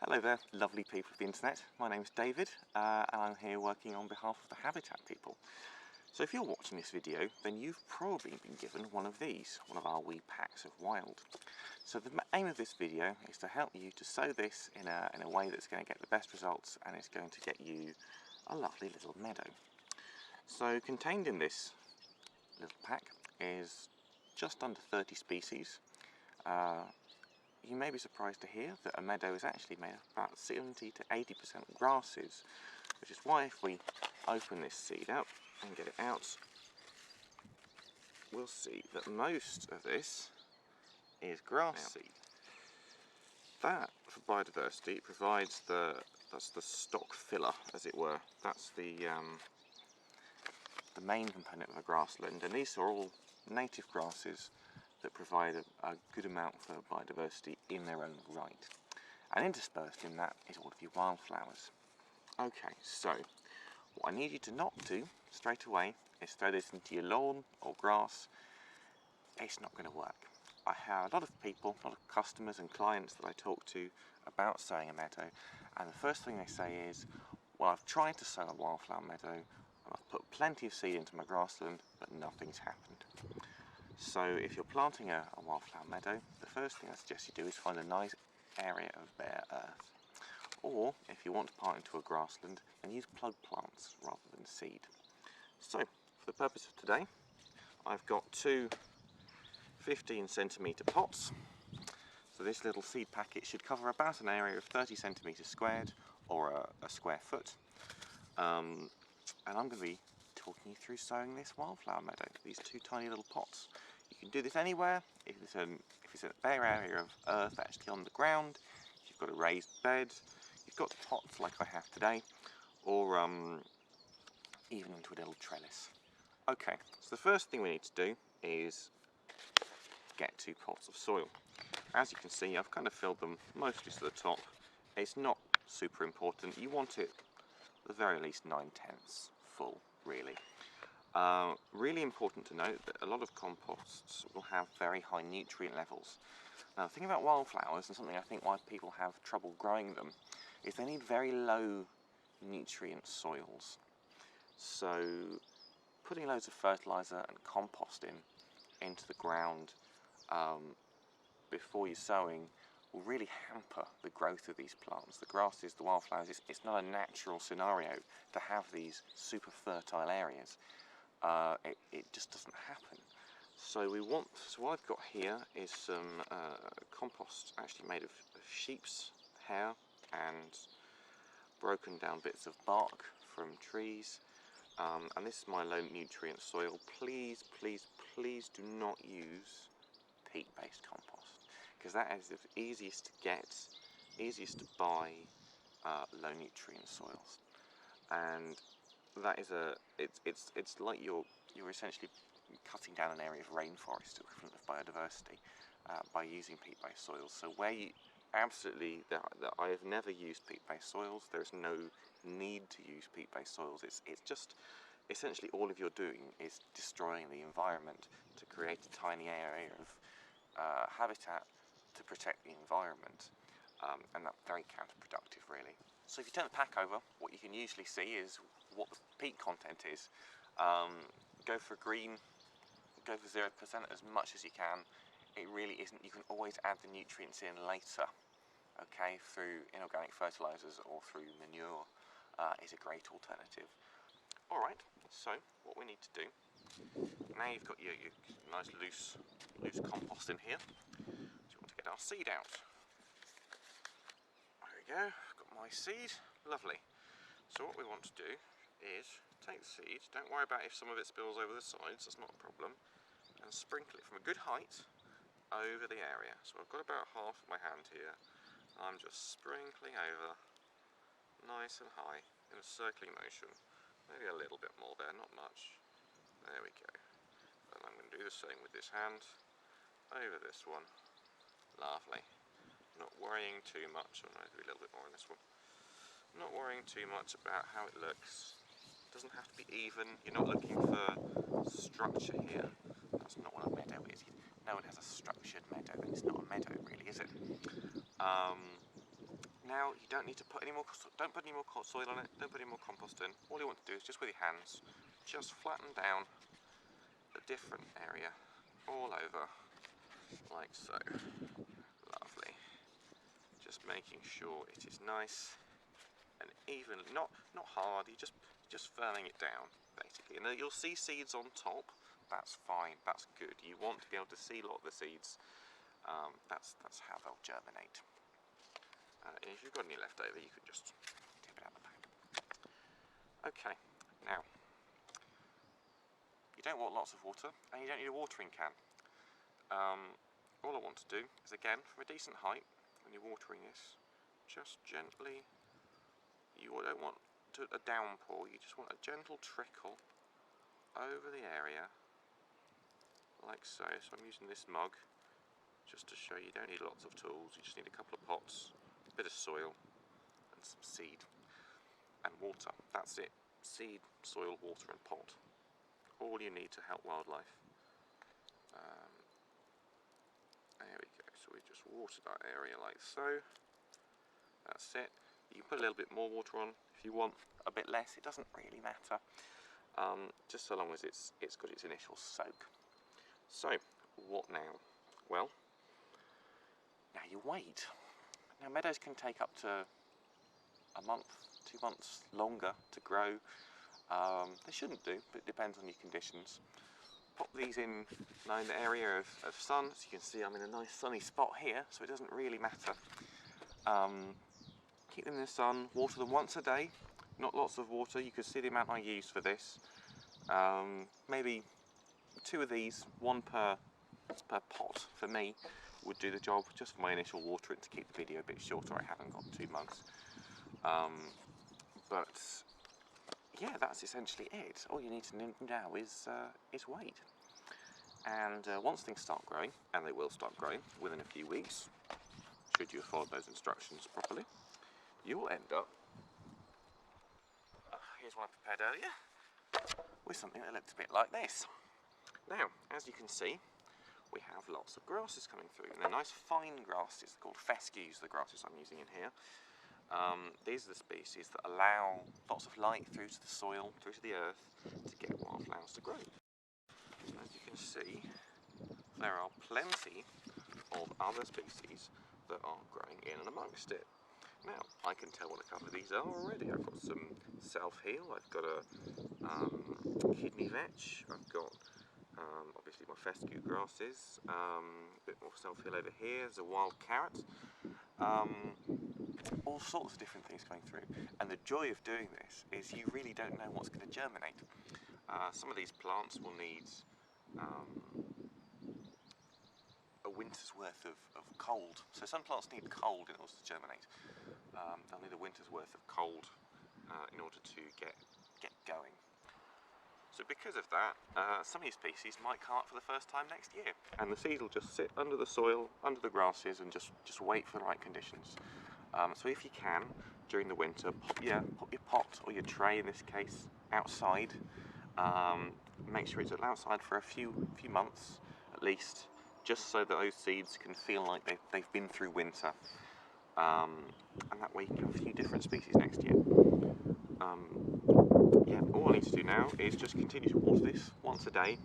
Hello there, lovely people of the internet. My name is David, and I'm here working on behalf of the Habitat people. So if you're watching this video, then you've probably been given one of these, one of our wee packs of wild. So the aim of this video is to help you to sow this in a way that's going to get the best results, and it's going to get you a lovely little meadow. So contained in this little pack is just under 30 species. You may be surprised to hear that a meadow is actually made of about 70 to 80% grasses, which is why if we open this seed up and get it out, we'll see that most of this is grass seed. That, for biodiversity, provides that's the stock filler, as it were. That's the main component of a grassland, and these are all native grasses that provide a good amount for biodiversity in their own right. And interspersed in that is all of your wildflowers. Okay, so what I need you to not do straight away is throw this into your lawn or grass. It's not going to work. I have a lot of people, a lot of customers and clients that I talk to about sowing a meadow, and the first thing they say is, well, I've tried to sow a wildflower meadow, and I've put plenty of seed into my grassland, but nothing's happened. So if you're planting a wildflower meadow, the first thing I suggest you do is find a nice area of bare earth. Or if you want to plant into a grassland, then use plug plants rather than seed. So for the purpose of today, I've got two 15cm pots. So this little seed packet should cover about an area of 30 centimetres squared, or a square foot. And I'm going to be talking you through sowing this wildflower meadow, these two tiny little pots. You can do this anywhere. If it's a bare area of earth actually on the ground, if you've got a raised bed, you've got pots like I have today, or even into a little trellis. Okay, so the first thing we need to do is get 2 pots of soil. As you can see, I've kind of filled them mostly to the top. It's not super important. You want it at the very least 9/10 full, really. Really important to note that a lot of composts will have very high nutrient levels. Now, the thing about wildflowers, and something I think why people have trouble growing them, is they need very low nutrient soils. So putting loads of fertiliser and compost into the ground before you're sowing will really hamper the growth of these plants. The grasses, the wildflowers, it's not a natural scenario to have these super fertile areas. It just doesn't happen. So what I've got here is some compost actually made of sheep's hair and broken down bits of bark from trees. And this is my low nutrient soil. Please, please, please do not use peat-based compost, because that is the easiest to get, easiest to buy low nutrient soils. And that is it's like you're essentially cutting down an area of rainforest equivalent of biodiversity by using peat-based soils. So where you absolutely, that I have never used peat-based soils. There is no need to use peat-based soils. It's just essentially all of you're doing is destroying the environment to create a tiny area of habitat to protect the environment, and that's very counterproductive, really. So if you turn the pack over, what you can usually see is what the peat content is. Go for green, go for 0% as much as you can. It really isn't. You can always add the nutrients in later, okay, through inorganic fertilisers or through manure. Is a great alternative. Alright, so what we need to do, now you've got your nice loose compost in here, so you want to get our seed out. There we go, I've got my seed, lovely. So what we want to do is take the seed, don't worry about if some of it spills over the sides, that's not a problem, and sprinkle it from a good height over the area. So I've got about half of my hand here, I'm just sprinkling over nice and high in a circling motion, maybe a little bit more there, not much. There we go. And I'm going to do the same with this hand over this one. Lovely. Not worrying too much. I'm going to do a little bit more on this one. Not worrying too much about how it looks. It doesn't have to be even. You're not looking for structure here. That's not what a meadow is. No one has a structured meadow, then it's not a meadow really, is it? Now you don't need to put any more, don't put any more soil on it, don't put any more compost in. All you want to do is just with your hands, just flatten down a different area all over, like so. Lovely. Just making sure it is nice and even, not hard. You just firming it down basically. And then you'll see seeds on top. That's fine. That's good. You want to be able to see a lot of the seeds. That's how they'll germinate. And if you've got any left over, you can just tip it out the back. Okay. Now, you don't want lots of water, and you don't need a watering can. All I want to do is, again, from a decent height, when you're watering this, just gently, you don't want a downpour, you just want a gentle trickle over the area, like so. So I'm using this mug, just to show you don't need lots of tools, you just need a couple of pots, a bit of soil, and some seed, and water. That's it. Seed, soil, water, and pot. All you need to help wildlife. There we go, so we just water that area like so. That's it. You can put a little bit more water on if you want, a bit less, it doesn't really matter. Just so long as it's got its initial soak. So, what now? Well, now you wait. Now meadows can take up to a month, 2 months longer to grow. They shouldn't do, but it depends on your conditions. Pop these in now in the area of sun, so you can see I'm in a nice sunny spot here, so it doesn't really matter. Keep them in the sun, water them once a day, not lots of water. You can see the amount I use for this. Maybe 2 of these, 1 per pot for me would do the job, just for my initial watering to keep the video a bit shorter. I haven't got 2 mugs. But yeah, that's essentially it. All you need to do now is wait. And once things start growing, and they will start growing within a few weeks, should you have followed those instructions properly, you will end up, here's one I prepared earlier, with something that looks a bit like this. Now, as you can see, we have lots of grasses coming through, and they're nice fine grasses called fescues, the grasses I'm using in here. These are the species that allow lots of light through to the soil, through to the earth, to get wildflowers to grow. As you can see, there are plenty of other species that are growing in and amongst it. Now, I can tell what a couple of these are already. I've got some self-heal, I've got a kidney vetch, I've got obviously my fescue grasses, a bit more self-heal over here, there's a wild carrot. All sorts of different things going through, and the joy of doing this is you really don't know what's going to germinate. Some of these plants will need a winter's worth of cold, so some plants need cold in order to germinate. They'll need a winter's worth of cold in order to get going. So because of that, some of these species might come up for the first time next year, and the seed will just sit under the soil, under the grasses, and just wait for the right conditions. So if you can, during the winter, pop your pot, or your tray in this case, outside. Make sure it's outside for a few months at least, just so that those seeds can feel like they've been through winter. And that way you can have a few different species next year. Yeah, all I need to do now is just continue to water this once a day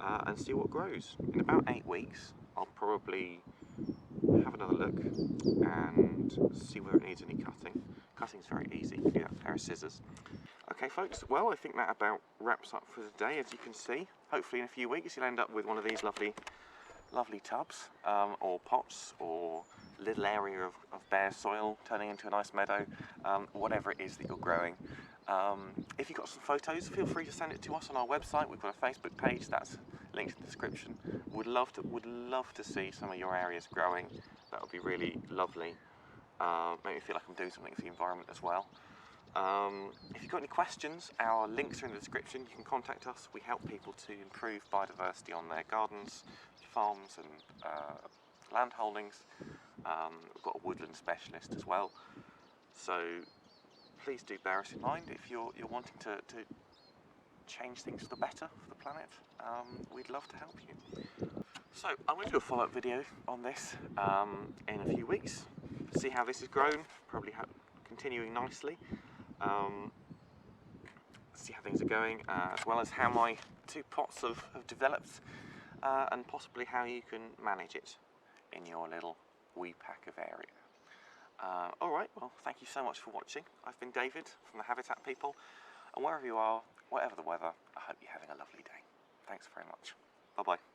and see what grows. In about 8 weeks, I'll probably have another look and see whether it needs any cutting. Cutting's very easy, you can do that with a pair of scissors. Okay folks, well I think that about wraps up for the day. As you can see, hopefully in a few weeks you'll end up with one of these lovely tubs, or pots, or a little area of bare soil turning into a nice meadow, whatever it is that you're growing. If you've got some photos, feel free to send it to us on our website. We've got a Facebook page, that's linked in the description. Would love to see some of your areas growing. That would be really lovely. Make me feel like I'm doing something for the environment as well. If you've got any questions, our links are in the description. You can contact us. We help people to improve biodiversity on their gardens, farms and land holdings. We've got a woodland specialist as well. So please do bear us in mind if you're wanting to change things for the better for the planet. We'd love to help you. So I'm going to do a follow-up video on this in a few weeks. see how this has grown, probably continuing nicely. See how things are going, as well as how my 2 pots have developed, and possibly how you can manage it in your little wee pack of area. Alright, well, thank you so much for watching. I've been David from the Habitat People, and wherever you are, whatever the weather, I hope you're having a lovely day. Thanks very much. Bye-bye.